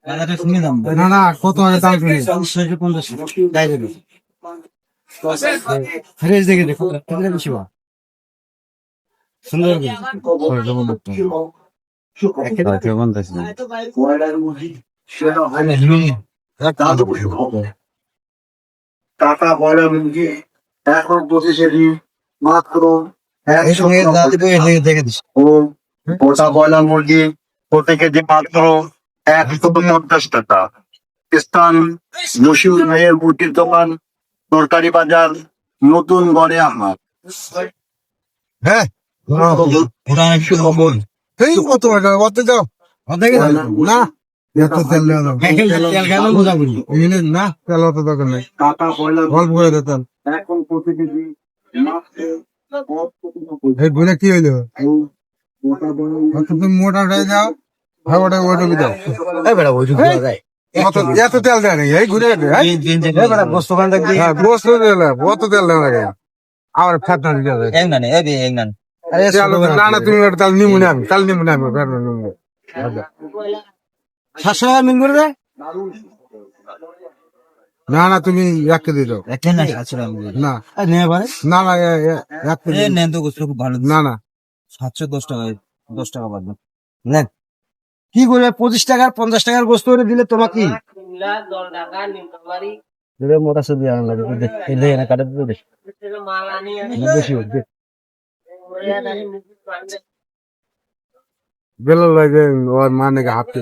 না না কত আগে দাম শুনি ফ্রেশ দেখে দেখো বেশি বা সুন্দর টাকা বয়লা মুরগি এখন 25 কেজি মাত্র এই সঙ্গে দেখে দিস ও গোটা বয়লা মুরগি প্রতি কেজি মাত্র 150 টাকা। স্থান মশিউর ভাইয়ের মুরগির দোকান, তরকারি বাজার, নতুন গড়ে আমার। হ্যাঁ এই কত টাকা কত যাও না এত তেল তেল কেন বোঝা বুঝি না তেল অত দরকার নেই টাকা বয়লা অল্প করে দিতাম এখন প্রতি কেজি মাত্র এই ঘুরে কি হইলো গোটা বয়লা তুমি মোটা উঠাই যাও হ্যাঁ ওটা ওটা দাও এত তেল দেয় নাকি এই ঘুরে গোস্ত অত তেল দেওয়া লাগে আবার ফ্যাট না দিতে হবে না না তুমি তাল নিমু না আমি তাল নিমু না আমি 700 টাকা মিল করে দেয় না না তুমি 1 কেজি দাও না না না 1 কেজি নেন তো গোস্ত খুব ভালো না না 710 টাকা 10 টাকা বাদ দাও। নেন কি করবে 25 টাকার 50 টাকার গোস্ত করে দিলে তোমার কি মোটা সবজি আনা লাগে এলে এনে কাটে দিতে বেশি বেলা লাগে ওর মানে হাফতে